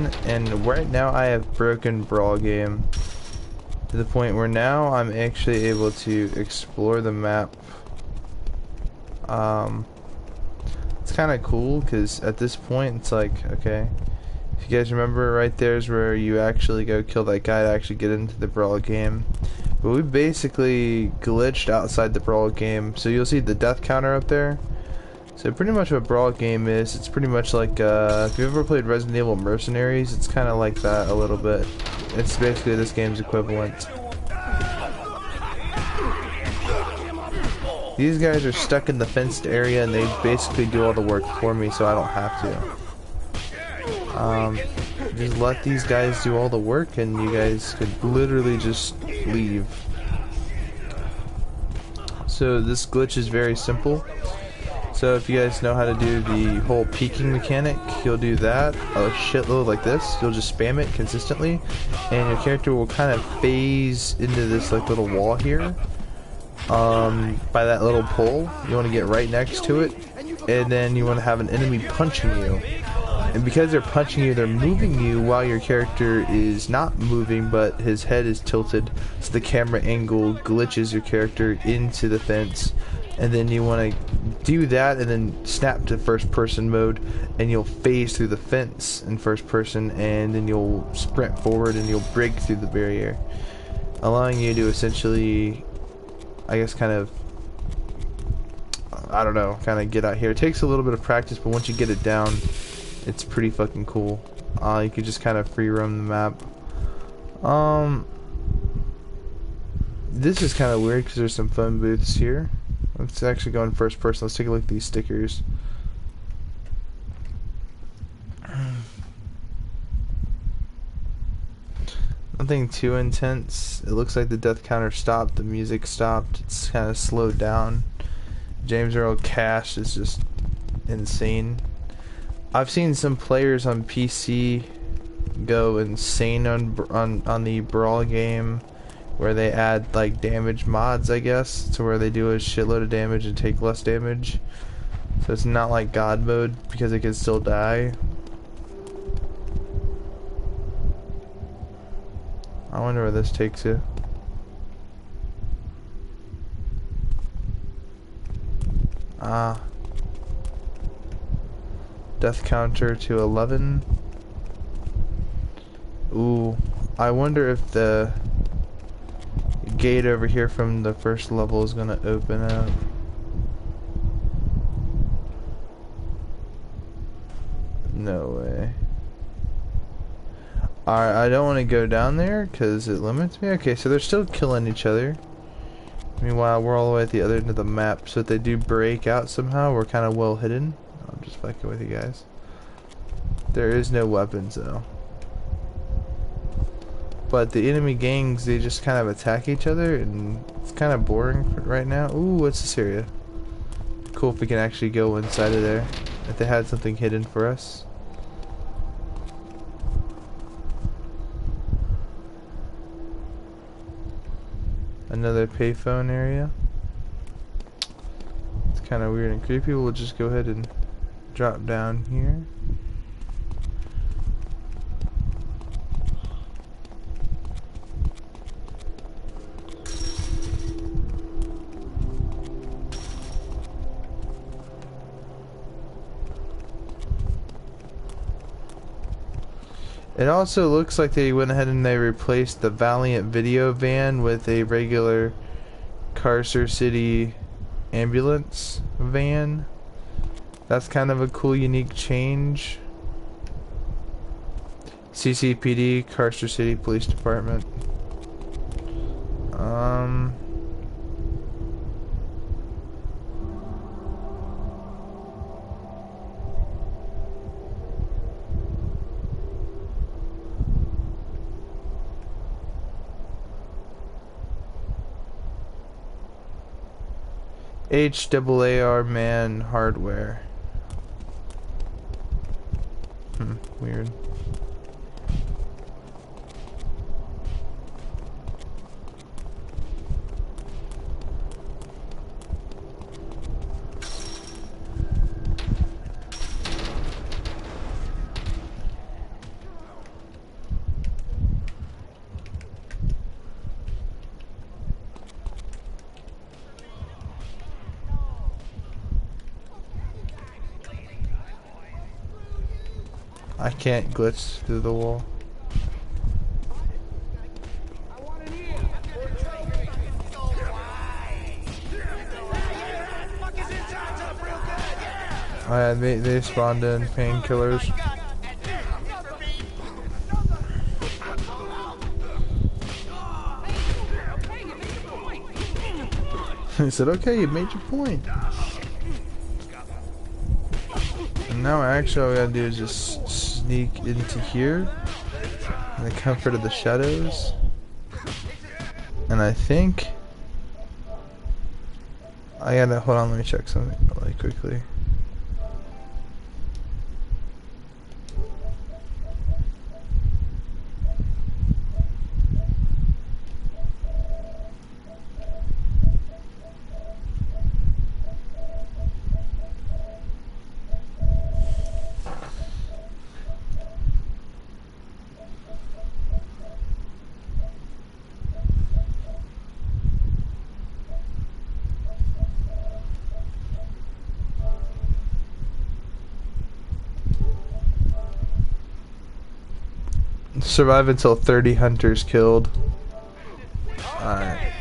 again, and right now I have broken brawl game to the point where now I'm actually able to explore the map. It's kind of cool because at this point it's like, okay, if you guys remember, right there's where you actually go kill that guy to actually get into the brawl game. But we basically glitched outside the brawl game, so you'll see the death counter up there. So pretty much what brawl game is, it's pretty much like, if you've ever played Resident Evil Mercenaries, it's kind of like that a little bit. It's basically this game's equivalent. These guys are stuck in the fenced area and they basically do all the work for me, so I don't have to. Just let these guys do all the work and you guys could literally just leave. So this glitch is very simple. So if you guys know how to do the whole peeking mechanic, you'll do that a shitload like this. You'll just spam it consistently, and your character will kind of phase into this like little wall here. By that little pole, you want to get right next to it, and then you want to have an enemy punching you. And because they're punching you, they're moving you while your character is not moving, but his head is tilted, so the camera angle glitches your character into the fence. And then you want to do that and then snap to first person mode, and you'll phase through the fence in first person, and then you'll sprint forward and you'll break through the barrier, allowing you to essentially, I guess, kind of, I don't know, kind of get out here. It takes a little bit of practice, but once you get it down, it's pretty fucking cool. You can just kind of free roam the map. This is kind of weird because there's some phone booths here. Let's actually go in first person. Let's take a look at these stickers. Nothing too intense. It looks like the death counter stopped. The music stopped. It's kind of slowed down. James Earl Cash is just insane. I've seen some players on PC go insane on the brawl game, where they add like damage mods, I guess, to where they do a shitload of damage and take less damage. So it's not like God mode because it can still die. I wonder where this takes you. Death counter to 11. Ooh, I wonder if the gate over here from the first level is gonna open up. No way. Alright, I don't want to go down there because it limits me. Okay, so they're still killing each other. Meanwhile, we're all the way at the other end of the map, so if they do break out somehow, we're kind of well hidden. I'm just fucking with you guys. There is no weapons though. But the enemy gangs, they just kind of attack each other, and it's kind of boring right now. Ooh, what's this area? Cool if we can actually go inside of there. If they had something hidden for us. Another payphone area. It's kind of weird and creepy. We'll just go ahead and drop down here. It also looks like they went ahead and they replaced the Valiant video van with a regular Carcer City ambulance van. That's kind of a cool, unique change. CCPD, Carcer City Police Department. HAAR man hardware. Weird. I can't glitch through the wall. Oh yeah, they spawned in painkillers. He said, okay, you made your point. And now actually all we gotta do is just sneak into here in the comfort of the shadows. And I think I gotta, hold on, let me check something really quickly. Survive until 30 hunters killed. Alright.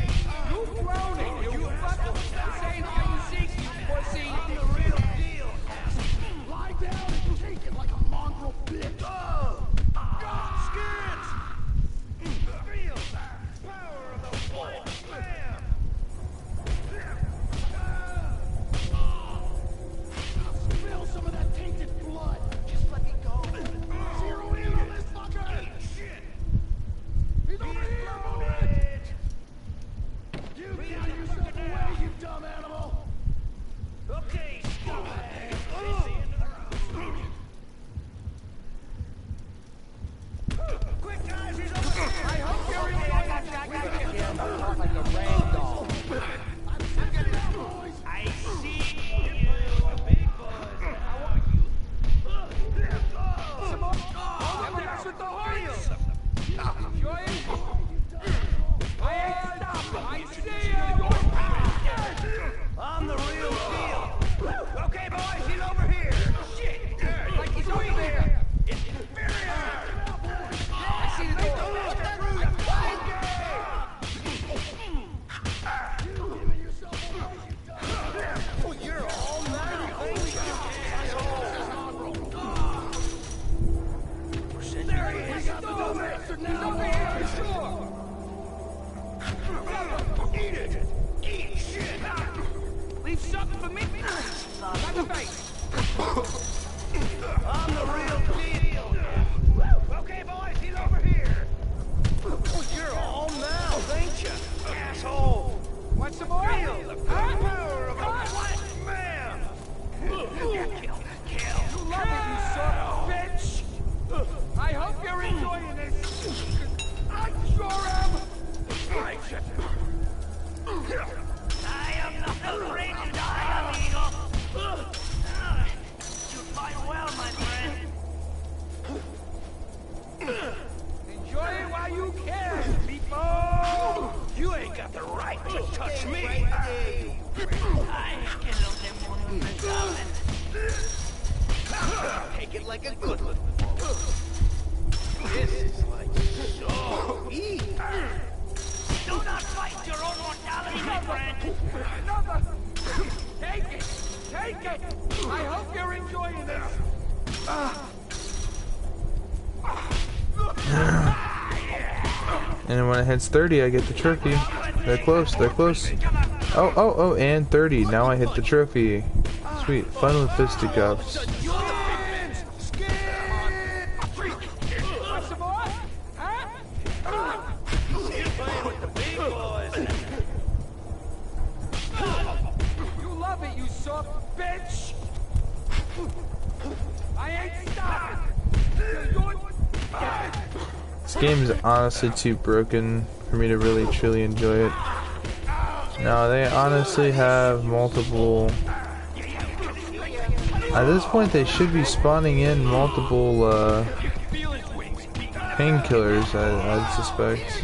And when it hits 30, I get the trophy. They're close, they're close. Oh, and 30. Now I hit the trophy. Sweet. Fun with fisticuffs. This game is honestly too broken for me to really truly enjoy it. No, they honestly have multiple... At this point they should be spawning in multiple painkillers, I'd suspect.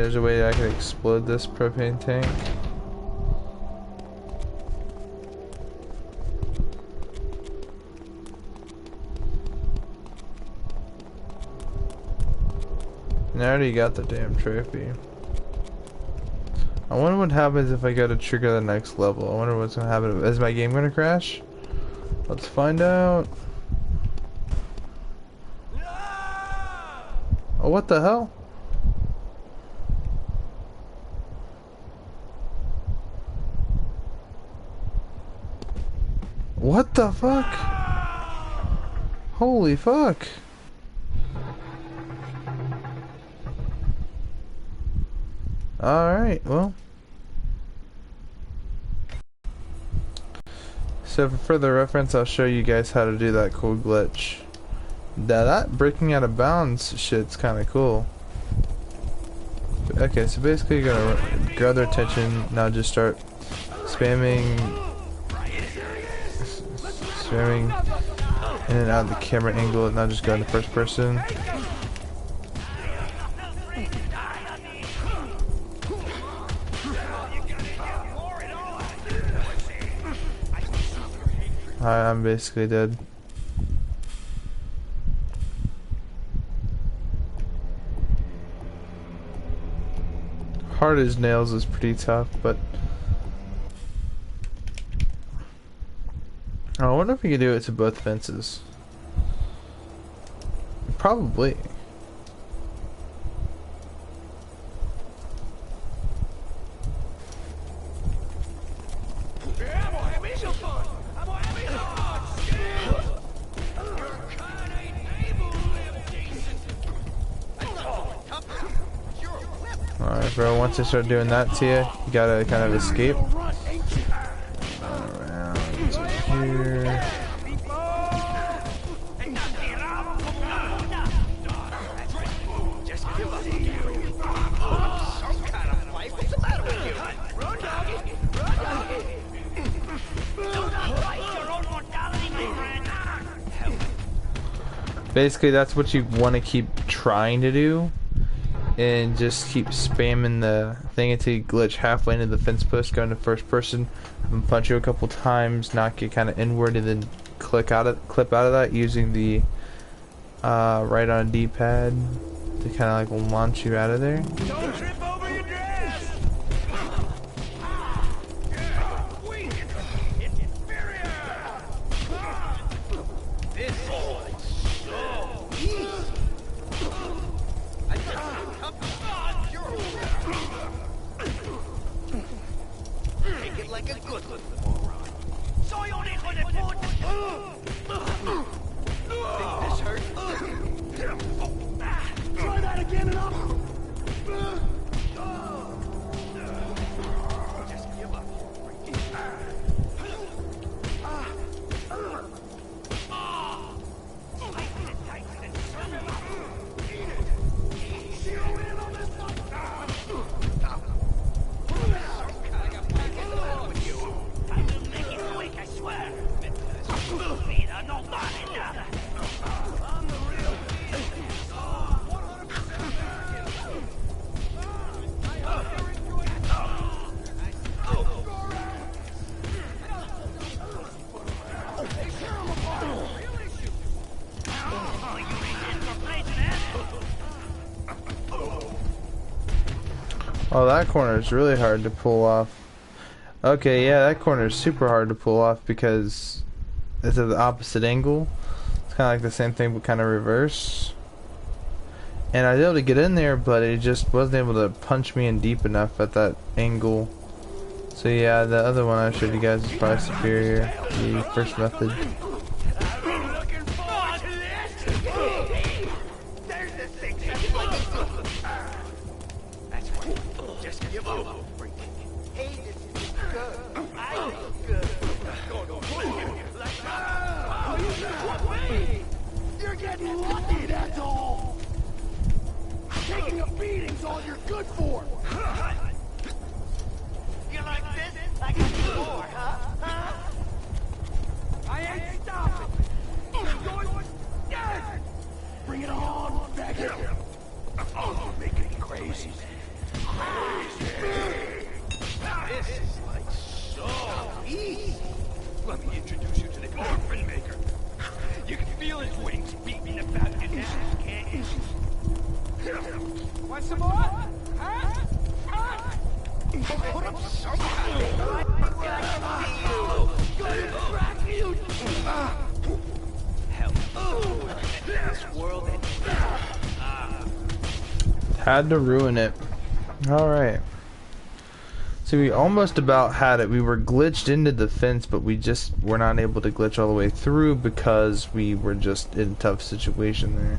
there's a way that I can explode this propane tank. And I already got the damn trophy. I wonder what happens if I go to trigger the next level. I wonder what's gonna happen. Is my game gonna crash? Let's find out. Oh, what the hell? What the fuck? Holy fuck. Alright, well. So for further reference, I'll show you guys how to do that cool glitch. Now that breaking out of bounds shit's kinda cool. Okay, so basically you're gonna grab their attention, now just start spamming in and out of the camera angle, and now just go into first person. I'm basically dead. Hard as nails is pretty tough, but I wonder if we could do it to both fences. Probably. Alright, bro, once I start doing that to you, you gotta kind of escape. Around to here. Basically, that's what you want to keep trying to do. And just keep spamming the thing until you glitch halfway into the fence post, go into first person, have them punch you a couple times, knock you kind of inward, and then clip out of that using the right on D-pad to kind of like launch you out of there. Don't trip over your dress. It's inferior. This is so easy. Take it like a good moron. So you need to put. Think this hurt? Try that again and up. Just give up. Oh, that corner is really hard to pull off. Okay, yeah, that corner is super hard to pull off because it's at the opposite angle. It's kind of like the same thing but kind of reverse. And I was able to get in there, but it just wasn't able to punch me in deep enough at that angle. So yeah, the other one I showed you guys is probably superior. The first method. You're getting lucky, that's all. Taking a beating's all you're good for. You like this? Like before, huh? I ain't stopping. I'm going dead. Bring it on, faggot. Oh, you're making me crazy. Orphan maker. You can feel his wings beating about your neck, can't you? Want some more? Huh? Put up some kind of Had to ruin it. Alright. So we almost about had it. We were glitched into the fence, but we just were not able to glitch all the way through because we were just in a tough situation there.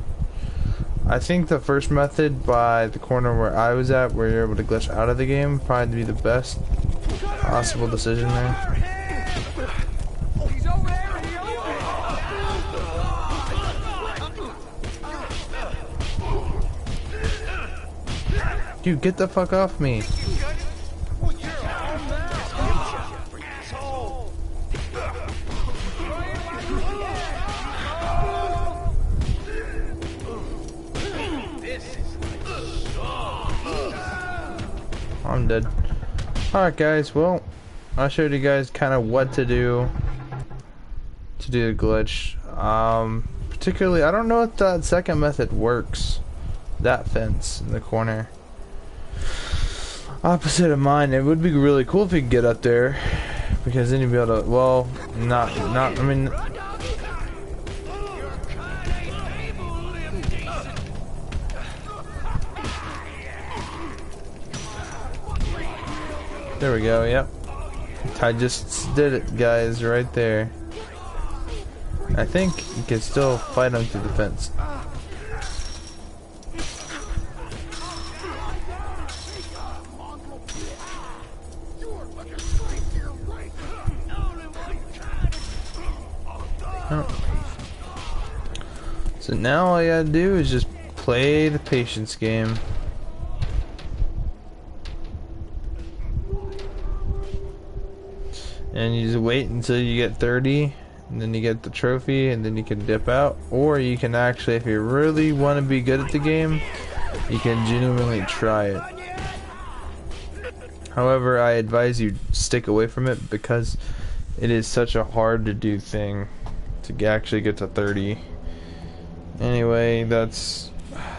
I think the first method by the corner where I was at, where you're able to glitch out of the game, probably be the best possible decision there. Dude, get the fuck off me. I'm dead. Alright guys, well, I showed you guys kind of what to do the glitch. Particularly, I don't know if that second method works. That fence in the corner. Opposite of mine, it would be really cool if you could get up there. Because then you'd be able to, well, I mean... There we go, yep. I just did it, guys, right there. I think you can still fight him through the fence. Oh. So now all you gotta do is just play the patience game. And you just wait until you get 30, and then you get the trophy, and then you can dip out. Or you can actually, if you really want to be good at the game, you can genuinely try it. However, I advise you stick away from it because it is such a hard to do thing to actually get to 30. Anyway, that's...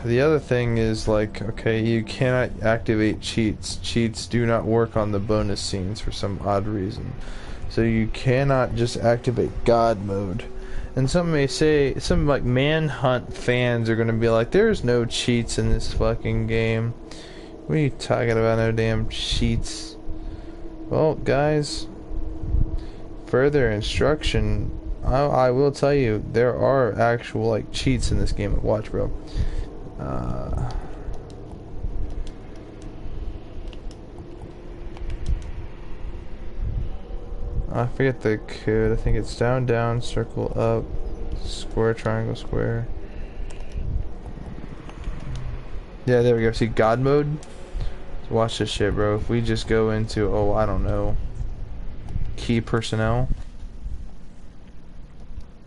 The other thing is, like, okay, you cannot activate cheats. Cheats do not work on the bonus scenes for some odd reason. So you cannot just activate God mode. And some may say, some like Manhunt fans are gonna be like, there's no cheats in this fucking game. What are you talking about, no damn cheats? Well, guys, further instruction, I will tell you, there are actual like cheats in this game. Watch, bro. I forget the code. I think it's down, down, circle, up, square, triangle, square. Yeah, there we go. See, God mode? So watch this shit, bro. If we just go into, oh, I don't know, key personnel.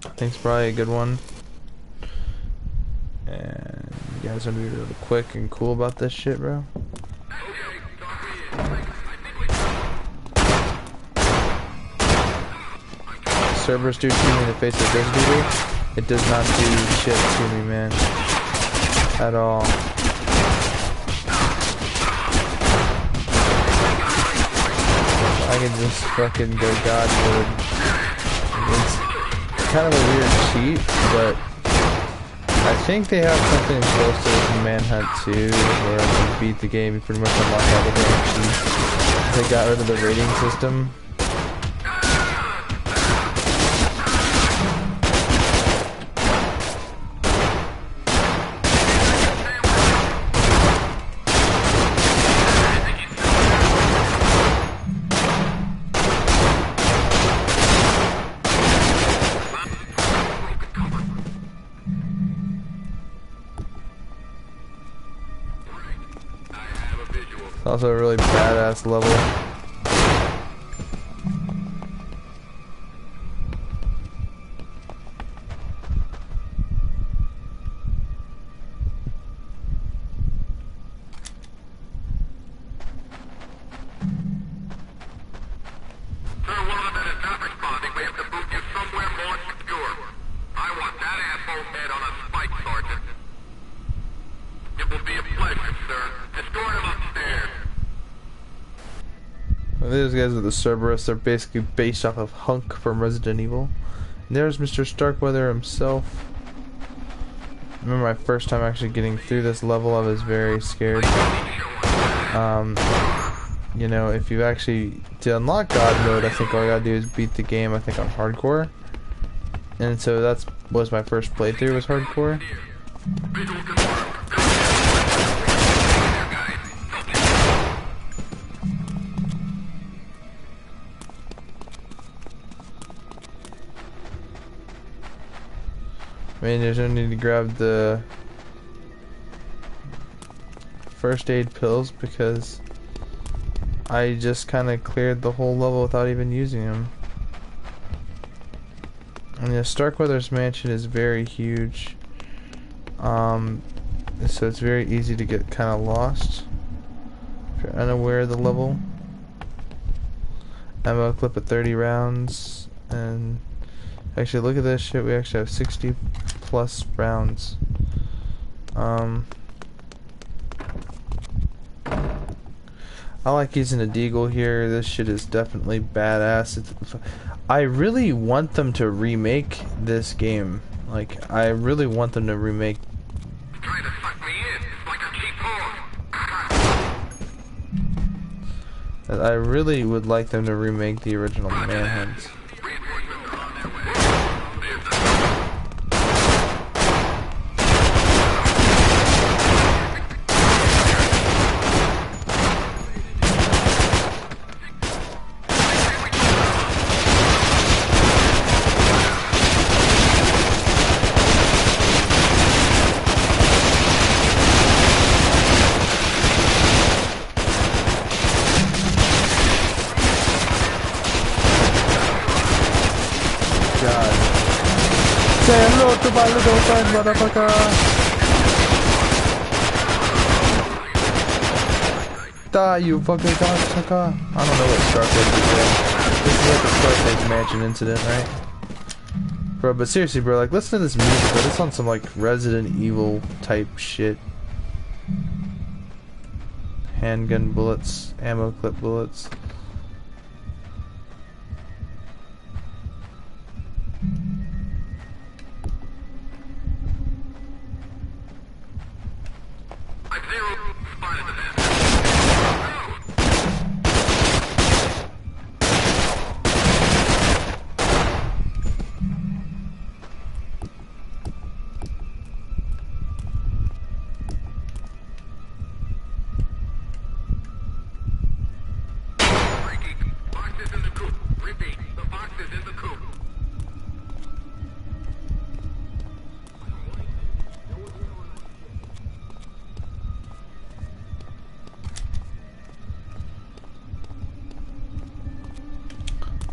I think it's probably a good one. And you guys want to be really quick and cool about this shit, bro? Servers do to me in the face of this duty. It does not do shit to me, man. At all. I can just fucking go God mode. It's kind of a weird cheat, but I think they have something close to this in Manhunt 2, where if you beat the game, you pretty much unlock all the damn cheats. They got rid of the rating system. Also a really badass level. Sir, one of the men is not responding. We have to move you somewhere more These guys are the Cerberus. They're basically based off of Hunk from Resident Evil. And there's Mr. Starkweather himself. I remember my first time actually getting through this level, I was very scared. You know, if you actually, to unlock God mode, I think all you gotta do is beat the game, I think on hardcore. And so that's was my first playthrough, was hardcore. I mean, there's no need to grab the first aid pills because I just kind of cleared the whole level without even using them. And yeah, Starkweather's mansion is very huge, so it's very easy to get kind of lost if you're unaware of the level. Ammo clip of 30 rounds, and actually look at this shit, we actually have 60 plus rounds. I like using a deagle here. This shit is definitely badass. I really want them to remake this game. Like, I really want them to remake. Trying to suck me in like a cheap horn. I really would like them to remake the original Manhunt. Say hello to my little friend, motherfucker! Die, you fucking cocksucker! I don't know what Starkweather is doing. This is like the Starkweather Mansion incident, right? Bro, but seriously, bro, like, listen to this music, bro. This on some, like, Resident Evil type shit. Handgun bullets, ammo clip bullets.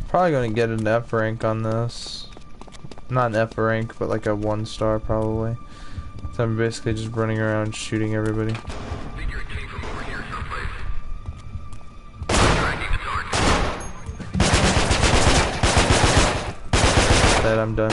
Probably gonna get an F rank on this. Not an F rank, but like a 1 star probably. So I'm basically just running around shooting everybody. That I'm done.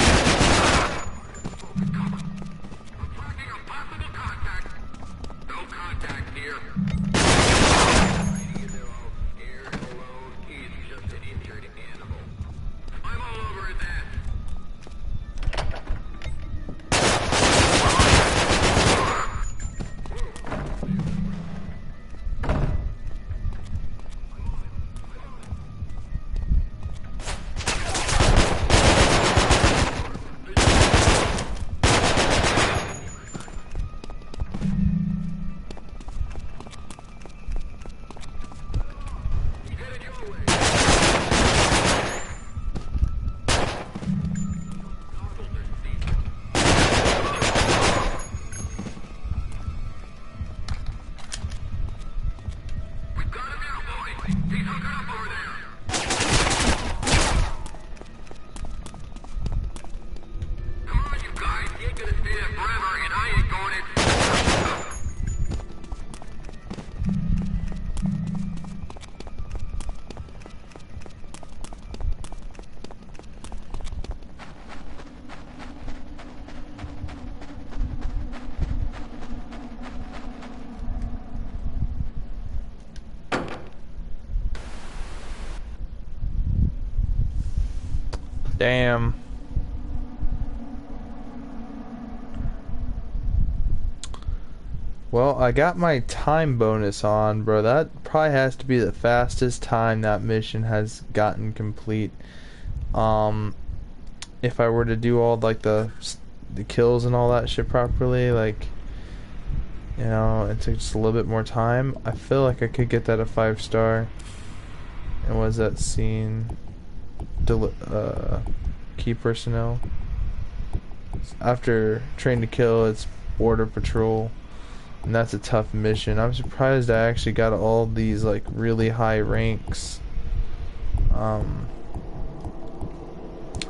Damn. Well, I got my time bonus on, bro. That probably has to be the fastest time that mission has gotten complete. If I were to do all like the kills and all that shit properly, like, you know, it took just a little bit more time, I feel like I could get that a 5-star. And what is that scene? Key personnel. After train to kill, it's border patrol, and that's a tough mission. I'm surprised I actually got all these like really high ranks.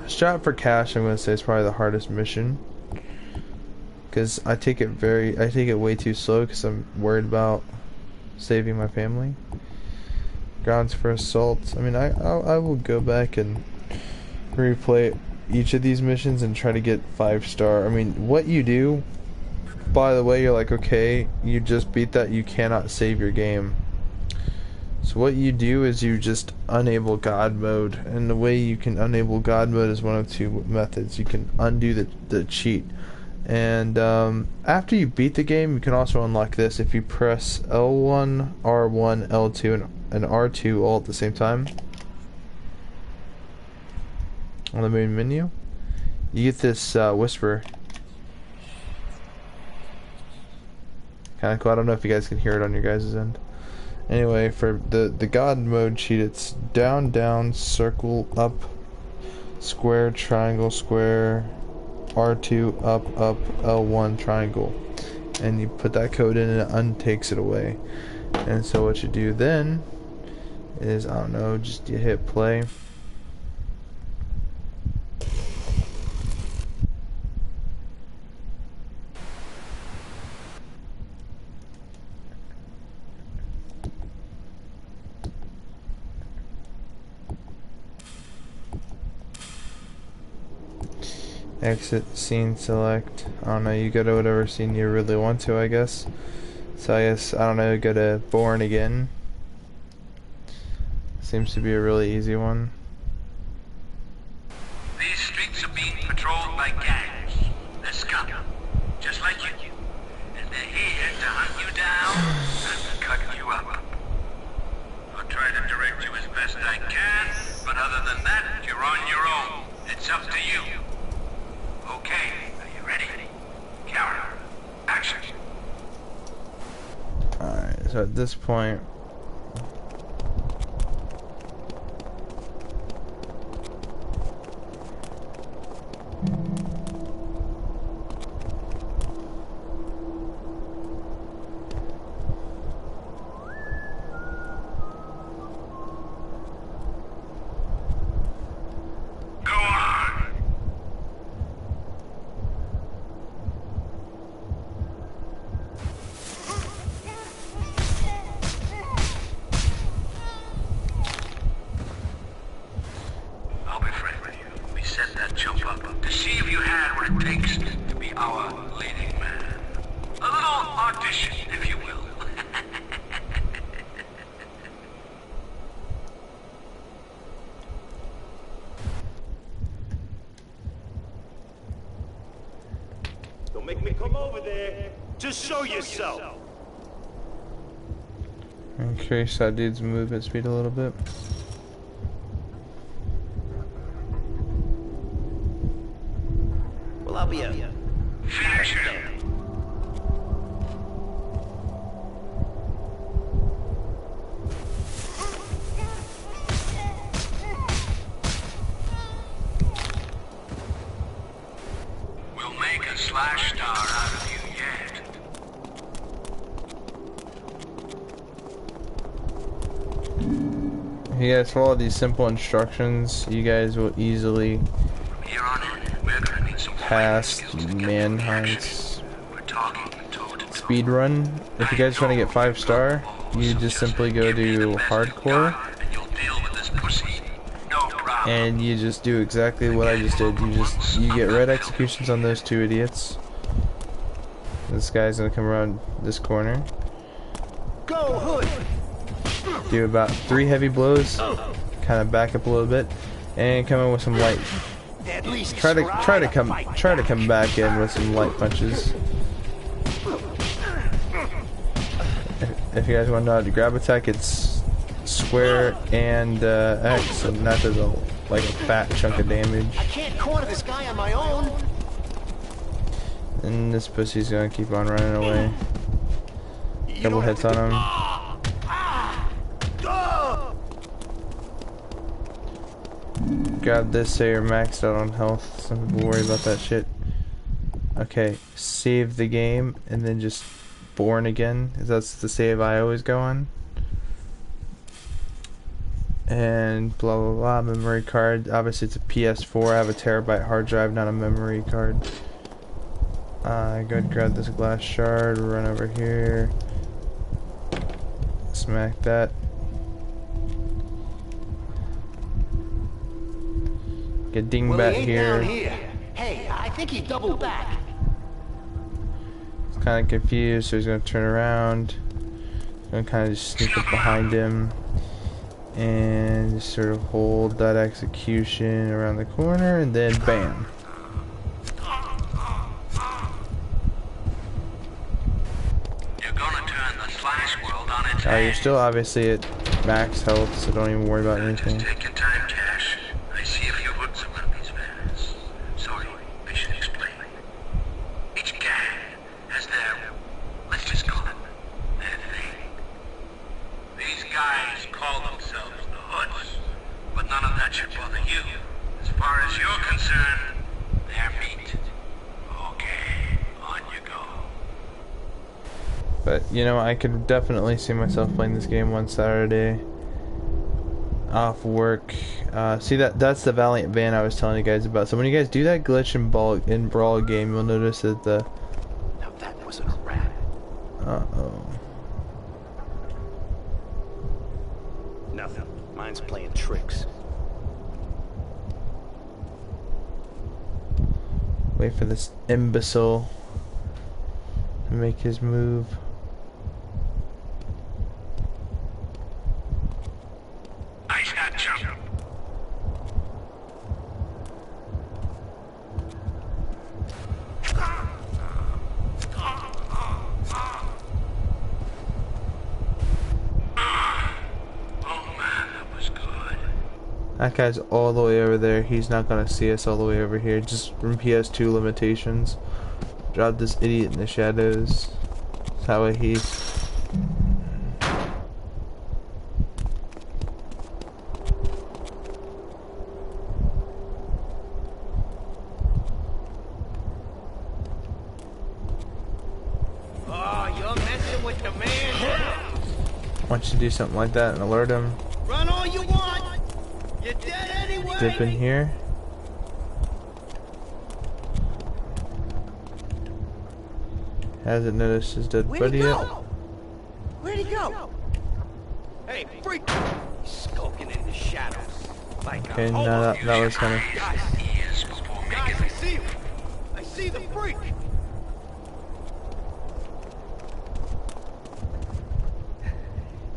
Shot for cash, I'm gonna say, is probably the hardest mission, because I take it way too slow because I'm worried about saving my family. Grounds for assault. I mean, I will go back and replay each of these missions and try to get 5-star. I mean, what you do, by the way, you're like, okay, you just beat that, you cannot save your game. So what you do is you just enable God mode, and the way you can enable God mode is one of two methods. You can undo the cheat, and after you beat the game, you can also unlock this if you press L1, R1, L2, and R2 all at the same time on the main menu. You get this whisper. Kinda cool. I don't know if you guys can hear it on your guys' end. Anyway, for the God mode cheat, it's down, down, circle, up, square, triangle, square, R2, up, up, L1, triangle. And you put that code in and it untakes it away. And so what you do then is, I don't know, just you hit play. Exit scene select. I don't know, you go to whatever scene you really want to, I guess. So I guess, I don't know, go to Born Again. Seems to be a really easy one. These streets are being patrolled by gangs. They're scum, just like you. And they're here to hunt you down and cut you up. I'll try to direct you as best I can, but other than that, you're on your own. It's up to you. Okay, are you ready? Camera, action. Alright, so at this point, Make me come over there. Just show yourself. increase that dude's movement speed a little bit. Well, I'll be a finisher. Slash star out of you yet. If you guys follow these simple instructions, you guys will easily pass Manhunt's speedrun. If you guys want to get 5-star, you just simply go to hardcore and you just do exactly what I just did. You get red executions on those two idiots. This guy's gonna come around this corner. Go, Hood. Do about 3 heavy blows, kind of back up a little bit, and come in with some light At least Try to come back in with some light punches. If you guys want to know how to grab attack, it's square and X, and that does like a fat chunk of damage. I can't corner this guy on my own. And this pussy's gonna keep on running away. Couple hits on him. Grab this so you're maxed out on health. Some people worry about that shit. Okay, save the game and then just born again, because that's the save I always go on. And blah blah blah. Memory card. Obviously it's a PS4. I have a terabyte hard drive, not a memory card. Go ahead and grab this glass shard, run over here, smack that. Get dingbat here. Hey, I think he doubled back. He's kind of confused, so he's going to turn around. Going to kind of just sneak up behind him. And just sort of hold that execution around the corner, and then bam. You're still obviously at max health, so don't even worry about anything. Just take your time, Cash. I see a few hooks in one of these vans. Sorry, I should explain. Each gang has their, let's just call it, their thing. These guys call themselves the Hoods, but none of that should bother you. As far as you're concerned, they're meat. Okay, on you go. But, you know, I could definitely see myself playing this game one Saturday off work. See, that's the Valiant van I was telling you guys about. So when you guys do that glitch in Brawl game, you'll notice that the... Now that was a rat. Uh-oh. Nothing. Mine's playing tricks. Wait for this imbecile to make his move. Nice hat, chump. That guy's all the way over there. He's not gonna see us all the way over here. Just from PS2 limitations. Drop this idiot in the shadows. That's how he... Oh, you're messing with the man. Why don't you do something like that and alert him? Run all you want. You're dead anyway. Dip in here. Hasn't noticed his dead Where'd buddy he yet. go? Where'd he go? Hey, freak! He's skulking in the shadows. Like Okay, now that was kind of... Guys, I see him. I see the freak.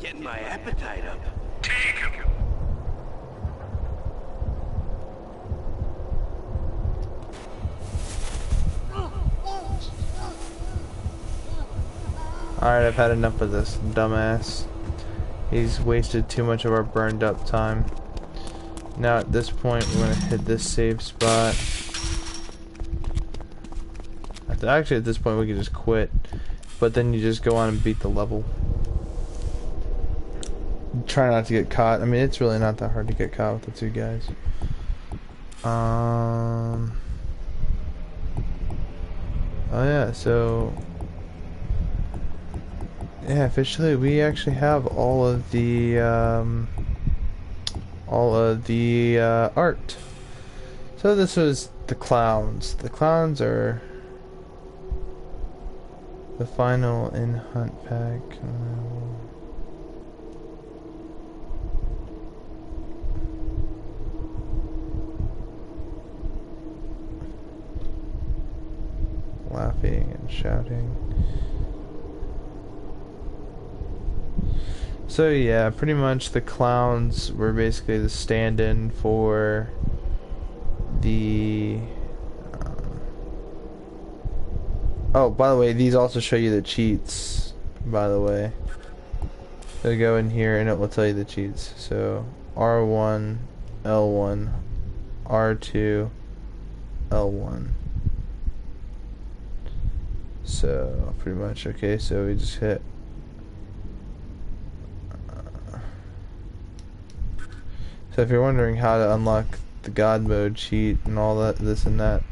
Getting my appetite up. Take him. Alright, I've had enough of this dumbass. He's wasted too much of our burned up time. Now at this point we're gonna hit this save spot. Actually at this point we can just quit. But then you just go on and beat the level. Try not to get caught. I mean, it's really not that hard to get caught with the two guys. Oh yeah, so... yeah, officially we actually have all of the art. So this was the clowns. The clowns are the final Manhunt pack. Laughing and shouting. So yeah, pretty much the clowns were basically the stand-in for the oh, by the way, these also show you the cheats, by the way. So go in here and it will tell you the cheats. So R1, L1, R2, L1. So pretty much, okay, so we just hit so if you're wondering how to unlock the God mode cheat and all that, this and that,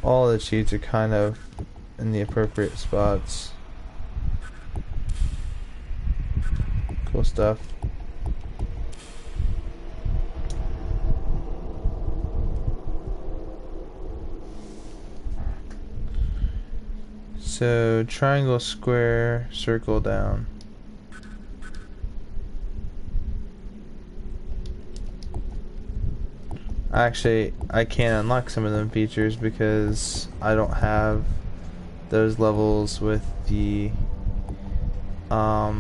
all the cheats are kind of in the appropriate spots. Cool stuff. So triangle, square, circle down. Actually, I can't unlock some of them features because I don't have those levels with the I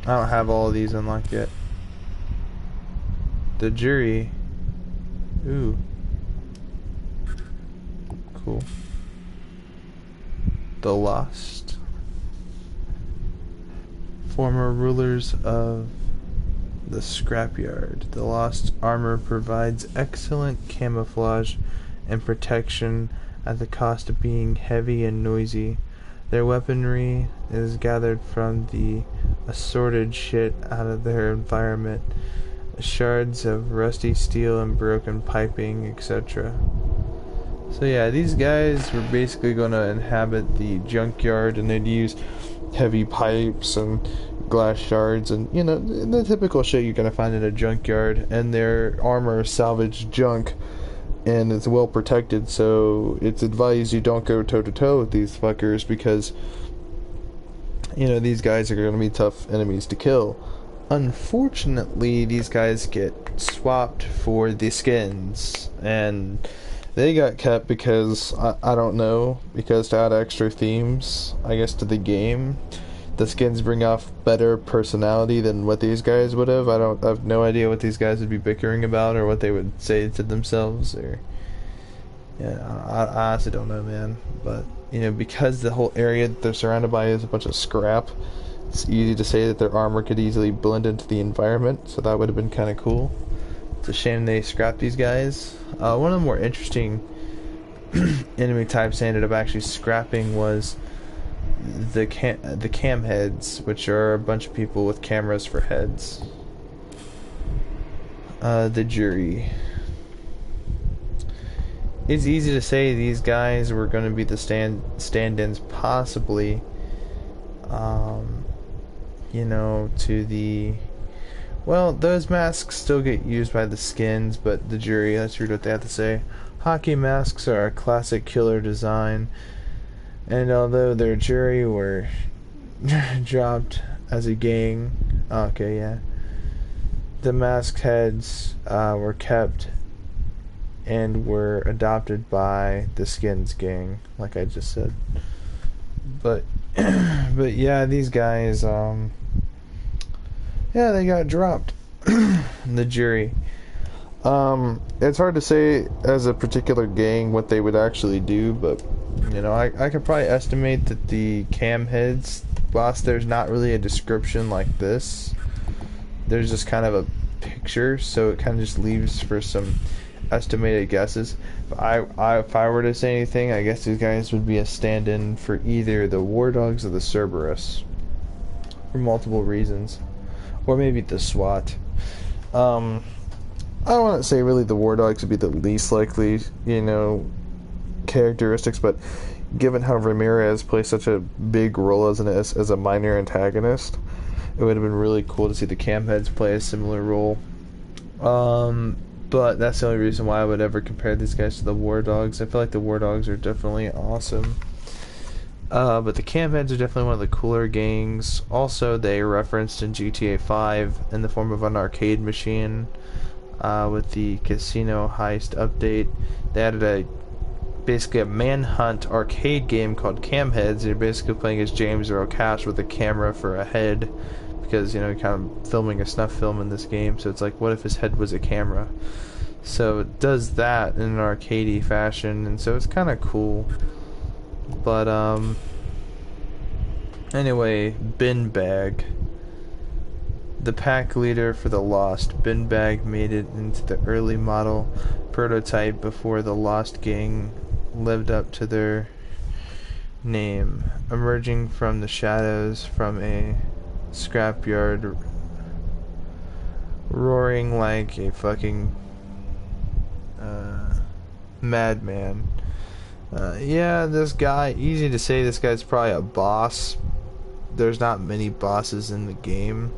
don't have all of these unlocked yet. The jury. Ooh. Cool. The lost. Former rulers of the scrapyard. The lost armor provides excellent camouflage and protection at the cost of being heavy and noisy. Their weaponry is gathered from the assorted shit out of their environment. Shards of rusty steel and broken piping, etc. So yeah, these guys were basically going to inhabit the junkyard, and they'd use heavy pipes and glass shards and, you know, the typical shit you're going to find in a junkyard. And their armor is salvaged junk, and it's well protected, so it's advised you don't go toe-to-toe with these fuckers because, you know, these guys are going to be tough enemies to kill. Unfortunately, these guys get swapped for the skins, and they got kept because, I don't know, because to add extra themes, I guess, to the game, the skins bring off better personality than what these guys would have. I have no idea what these guys would be bickering about or what they would say to themselves, or, yeah, I honestly don't know, man. But, you know, because the whole area that they're surrounded by is a bunch of scrap, it's easy to say that their armor could easily blend into the environment, so that would have been kind of cool. It's a shame they scrapped these guys. One of the more interesting enemy types I ended up actually scrapping was the cam heads, which are a bunch of people with cameras for heads. The jury. It's easy to say these guys were going to be the stand-ins, possibly. You know, to the... Well, those masks still get used by the skins, but the jury, let's read what they have to say. Hockey masks are a classic killer design, and although their jury were dropped as a gang, okay, yeah, the mask heads were kept and were adopted by the skins gang, like I just said. But but yeah, these guys, yeah, they got dropped. The jury. It's hard to say as a particular gang what they would actually do, but, you know, I could probably estimate that the cam heads, whilst there's not really a description like this, there's just kind of a picture, so it kind of just leaves for some estimated guesses. If I were to say anything, I guess these guys would be a stand-in for either the War Dogs or the Cerberus, for multiple reasons. Or maybe the SWAT. I don't want to say really the War Dogs would be the least likely, you know, characteristics, but given how Ramirez plays such a big role as a minor antagonist, it would have been really cool to see the cam heads play a similar role. But that's the only reason why I would ever compare these guys to the War Dogs. I feel like the War Dogs are definitely awesome. But the cam heads are definitely one of the cooler gangs. Also, they referenced in GTA 5 in the form of an arcade machine with the casino heist update. They added basically a Manhunt arcade game called Cam Heads. You're basically playing as James Earl Cash with a camera for a head, because, you know, you're kind of filming a snuff film in this game, so it's like, what if his head was a camera? So it does that in an arcadey fashion, and so it's kind of cool. But anyway, bin bag. The pack leader for the Lost. Bin bag made it into the early model prototype before the Lost gang lived up to their name, emerging from the shadows from a scrapyard, roaring like a fucking madman. Yeah, this guy, easy to say this guy's probably a boss. There's not many bosses in the game.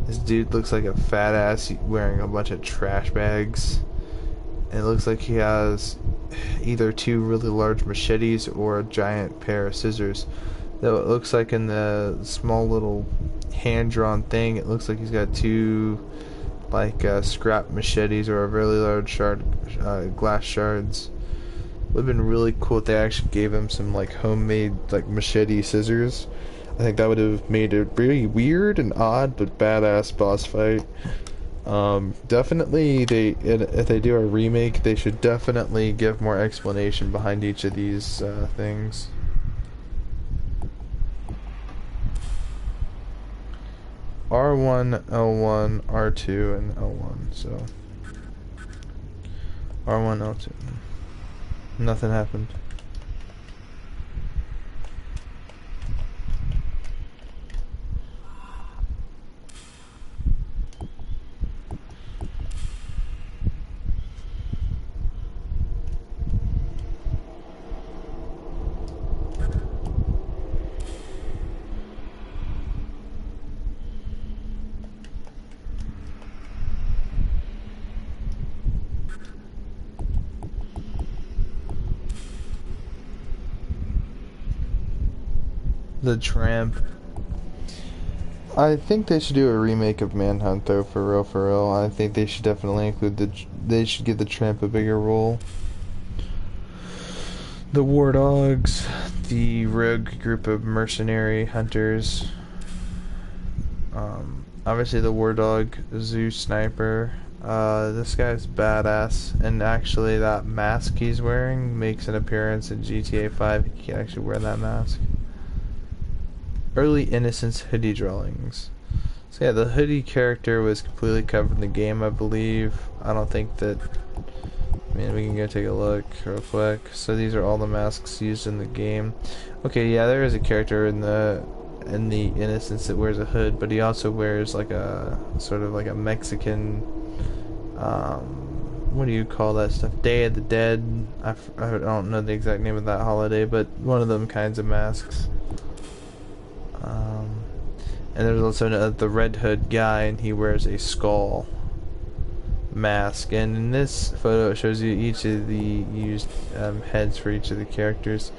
This dude looks like a fat ass wearing a bunch of trash bags. And it looks like he has either two really large machetes or a giant pair of scissors. Though it looks like in the small little hand-drawn thing, it looks like he's got two like scrap machetes or a really large glass shards. Would have been really cool if they actually gave him some like homemade like machete scissors. I think that would have made it really weird and odd but badass boss fight. Definitely if they do a remake, they should definitely give more explanation behind each of these things. R1, L1, R2, and L1. So R1, L2. Nothing happened. The Tramp. I think they should do a remake of Manhunt though, for real. I think they should definitely include they should give the Tramp a bigger role. The War Dogs, the rogue group of mercenary hunters. Obviously the War Dog, Zoo Sniper. This guy's badass, and actually that mask he's wearing makes an appearance in GTA 5. He can't actually wear that mask. Early Innocence hoodie drawings. So yeah, the hoodie character was completely covered in the game, I believe. I don't think that... I mean, we can go take a look real quick. So these are all the masks used in the game. Okay, yeah, there is a character in the Innocence that wears a hood, but he also wears like a sort of like a Mexican, what do you call that stuff? Day of the Dead. I don't know the exact name of that holiday, but one of them kinds of masks. And there's also the Red Hood guy, and he wears a skull mask. And in this photo, it shows you each of the used heads for each of the characters.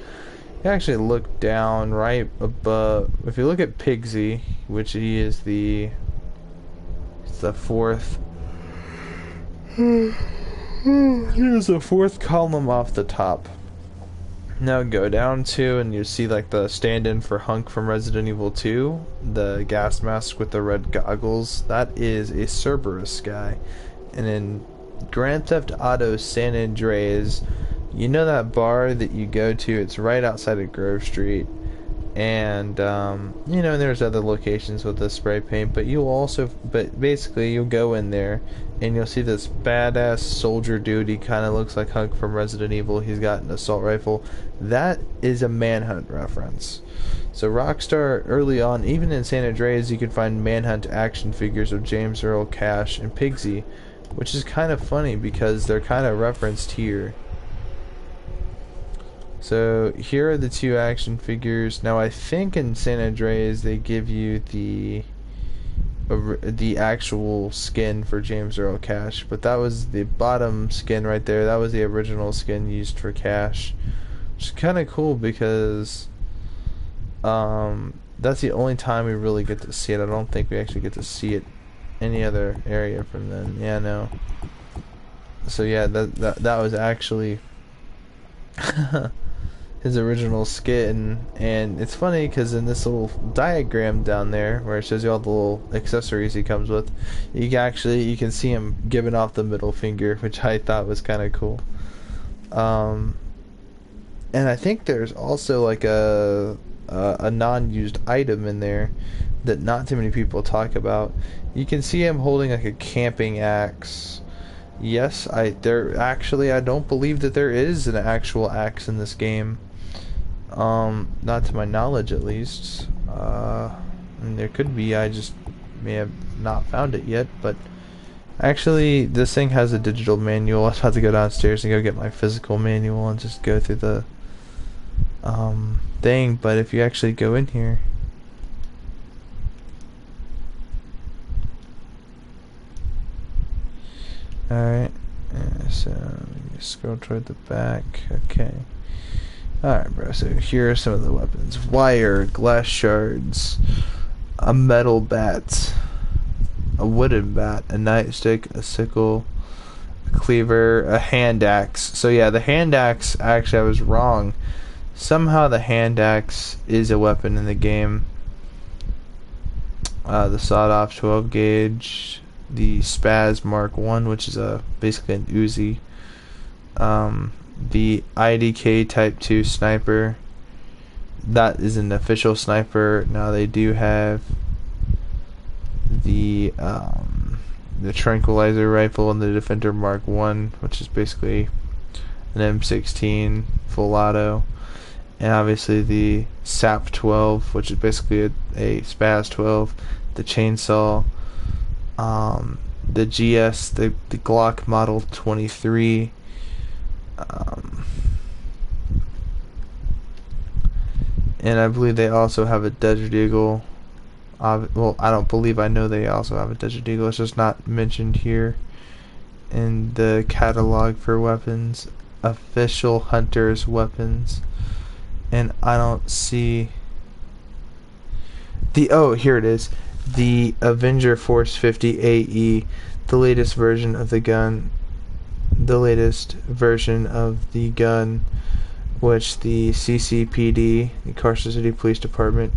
You actually look down right above. If you look at Pigsy, which he is the fourth. Here's the fourth column off the top. Now go down to, and you see like the stand-in for Hunk from Resident Evil 2, the gas mask with the red goggles. That is a Cerberus guy. And in Grand Theft Auto San Andreas, you know that bar that you go to? It's right outside of Grove Street. And you know, there's other locations with the spray paint, but basically you'll go in there and you'll see this badass soldier dude. He kind of looks like Hunk from Resident Evil. He's got an assault rifle. That is a Manhunt reference. So Rockstar early on, even in San Andreas, you can find Manhunt action figures of James Earl Cash and Pigsy, which is kind of funny because they're kind of referenced here. So here are the two action figures. Now I think in San Andreas they give you the actual skin for James Earl Cash, but that was the bottom skin right there. That was the original skin used for Cash, which is kind of cool because that's the only time we really get to see it. I don't think we actually get to see it any other area from then. Yeah, no. So yeah, that was actually his original skin. And it's funny because in this little diagram down there where it shows you all the little accessories he comes with, you can see him giving off the middle finger, which I thought was kind of cool. And I think there's also like a non-used item in there that not too many people talk about. You can see him holding like a camping axe. Yes, I don't believe that there is an actual axe in this game. Not to my knowledge, at least. And there could be. I just may have not found it yet. But actually, this thing has a digital manual. I was about to go downstairs and go get my physical manual and just go through the thing. But if you actually go in here, alright, so scroll toward the back. Okay. Alright, bro, so here are some of the weapons: wire, glass shards, a metal bat, a wooden bat, a nightstick, a sickle, a cleaver, a hand axe. So yeah, the hand axe, actually I was wrong. Somehow the hand axe is a weapon in the game. The sawed-off 12 gauge, the Spaz Mark 1, which is basically an Uzi. The IDK Type 2 sniper. That is an official sniper. Now they do have the tranquilizer rifle and the Defender Mark 1, which is basically an M16 full auto. And obviously the SAP 12, which is basically a Spaz 12, the chainsaw, the GS, the Glock Model 23, and I believe they also have a Desert Eagle. Well, I know they also have a Desert Eagle. It's just not mentioned here in the catalog for weapons, official hunters weapons. And I don't see here it is. The Avenger Force 50 AE, the latest version of the gun. Which the CCPD, the Carson City Police Department,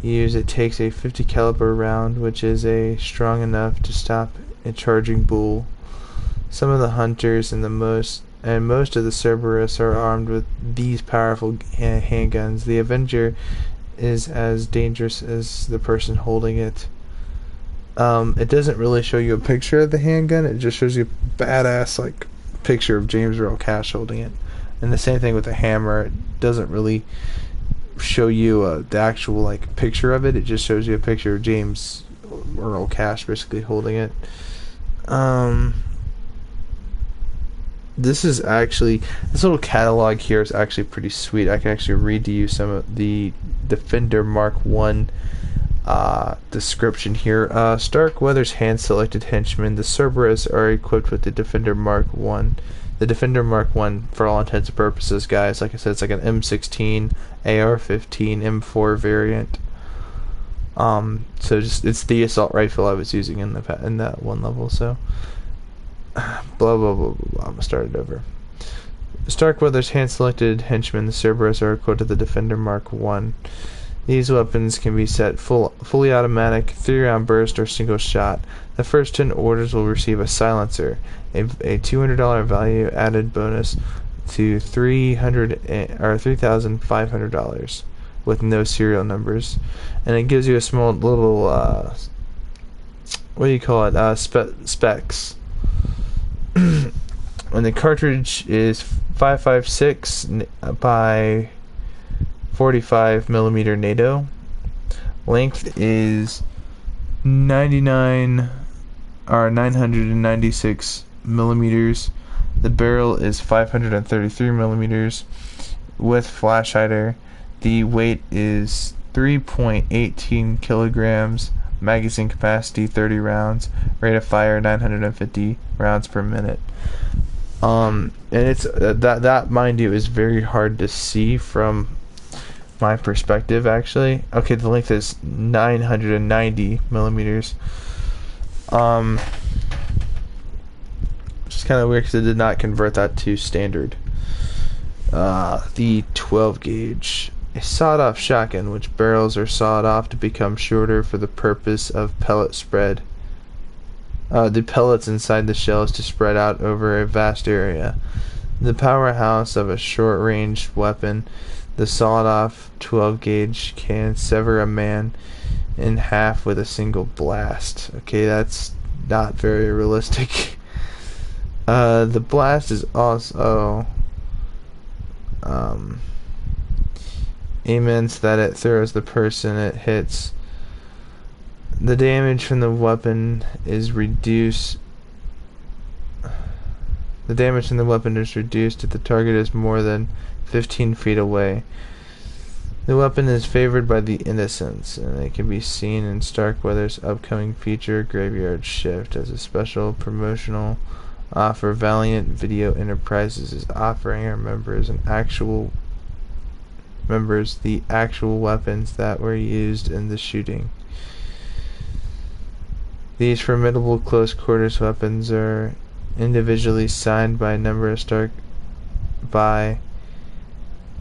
use. It takes a 50 caliber round, which is strong enough to stop a charging bull. Some of the hunters and most of the Cerberus are armed with these powerful handguns. The Avenger is as dangerous as the person holding it. It doesn't really show you a picture of the handgun. It just shows you a badass picture of James Earl Cash holding it. And the same thing with the hammer. It doesn't really show you the actual picture of it. It just shows you a picture of James Earl Cash basically holding it. This little catalog here is actually pretty sweet. I can actually read to you some of the Defender Mark 1 description here. Starkweather's hand-selected henchmen, the Cerberus, are equipped with the Defender Mark 1. The Defender Mark 1, for all intents and purposes, guys, like I said, it's like an M16, AR-15, M4 variant. So it's the assault rifle I was using in that one level. So blah blah blah blah blah. I'm gonna start it over. Starkweather's hand-selected henchmen, the Cerberus, are equipped with the Defender Mark 1. These weapons can be set fully automatic, 3-round burst, or single shot. The first 10 orders will receive a silencer, a $200 value added bonus to $3,500 with no serial numbers, and it gives you a small little specs. And the cartridge is 5.56 by 45 millimeter NATO. Length is 996 millimeters. The barrel is 533 millimeters with flash hider. The weight is 3.18 kilograms. Magazine capacity 30 rounds. Rate of fire 950 rounds per minute. And it's that mind you is very hard to see from my perspective, actually. Okay, the length is 990 millimeters. Which is kind of weird because it did not convert that to standard. The 12 gauge. A sawed-off shotgun, which barrels are sawed off to become shorter for the purpose of pellet spread. The pellets inside the shell is to spread out over a vast area. The powerhouse of a short-range weapon, the sawed-off 12 gauge can sever a man in half with a single blast. Okay, that's not very realistic. The blast is also immense that it throws the person it hits. The damage from the weapon is reduced. The damage from the weapon is reduced if the target is more than 15 feet away. The weapon is favored by the innocents, and it can be seen in Starkweather's upcoming feature, Graveyard Shift, as a special promotional offer. Valiant Video Enterprises is offering our members the actual weapons that were used in the shooting. These formidable close quarters weapons are individually signed by number of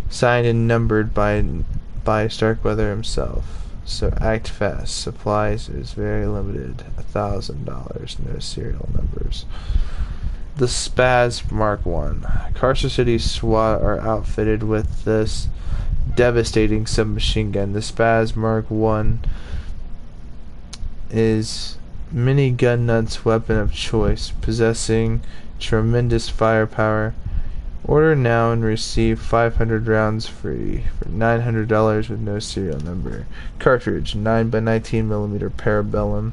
signed and numbered by Starkweather himself. So act fast. Supplies is very limited. $1,000. No serial numbers. The Spaz Mark 1. Carcer City SWAT are outfitted with this devastating submachine gun. The Spaz Mark 1 is minigun nut's weapon of choice, possessing tremendous firepower. Order now and receive 500 rounds free for $900 with no serial number. Cartridge 9x19mm Parabellum,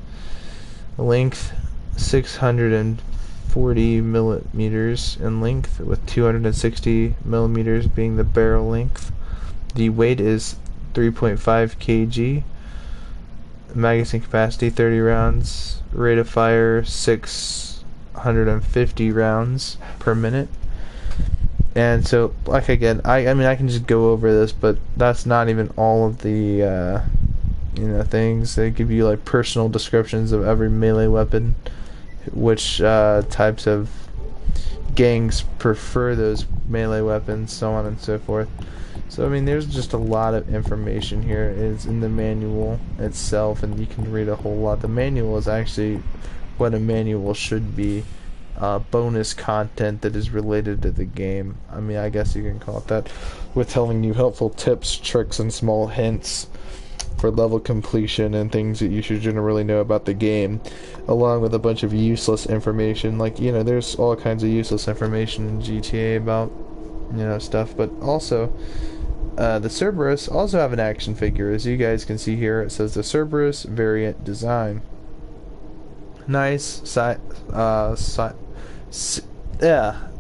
length 640 millimeters in length, with 260 millimeters being the barrel length. The weight is 3.5 kg. Magazine capacity 30 rounds. Rate of fire 650 rounds per minute. And so, like, again, I mean I can just go over this, but that's not even all of the things. They give you like personal descriptions of every melee weapon, which types of gangs prefer those melee weapons, so on and so forth. So I mean, there's just a lot of information here. It's in the manual itself, and you can read a whole lot. The manual is actually what a manual should be. Bonus content that is related to the game. I mean, I guess you can call it that, with telling you helpful tips, tricks, and small hints for level completion and things that you should generally know about the game, along with a bunch of useless information. Like, there's all kinds of useless information in GTA about, stuff, but also the Cerberus also have an action figure. As you guys can see here, it says the Cerberus variant design. Nice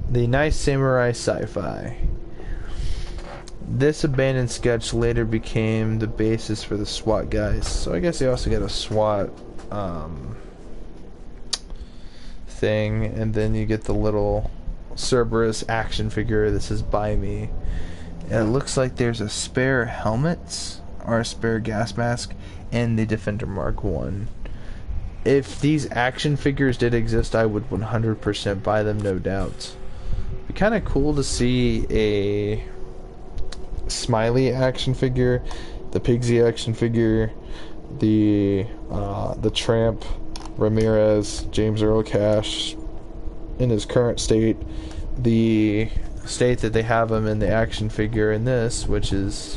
the nice samurai sci-fi. This abandoned sketch later became the basis for the SWAT guys. So I guess they also get a SWAT thing, and then you get the little Cerberus action figure that says "Buy Me." And it looks like there's a spare helmet or a spare gas mask and the Defender Mark 1. If these action figures did exist, I would 100% buy them, no doubt. It'd be kind of cool to see a Smiley action figure, the Pigsy action figure, the Tramp, Ramirez, James Earl Cash in his current state, the state that they have him in the action figure in this, which is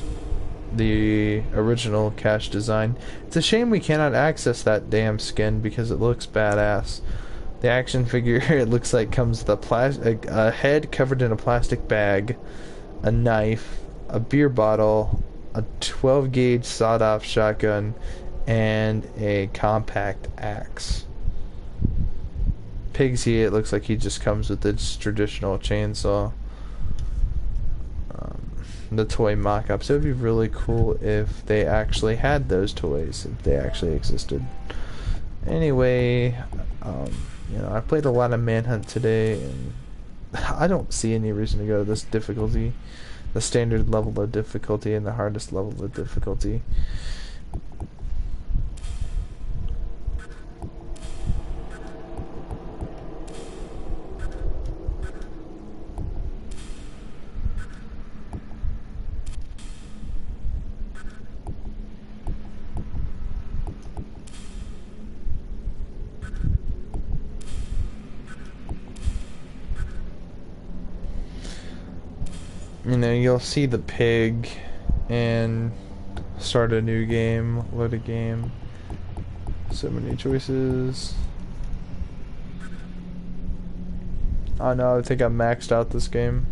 the original Cash design. It's a shame we cannot access that damn skin because it looks badass. The action figure, it looks like, comes with a head covered in a plastic bag, a knife, a beer bottle, a 12 gauge sawed-off shotgun, and a compact axe. Pigsy, it looks like he just comes with its traditional chainsaw. The toy mock-ups. It would be really cool if they actually had those toys, if they actually existed. Anyway, I played a lot of Manhunt today, and I don't see any reason to go to this difficulty, the standard level of difficulty and the hardest level of difficulty. you know, you'll see the pig and start a new game, load a game. So many choices. Oh no, I think I maxed out this game.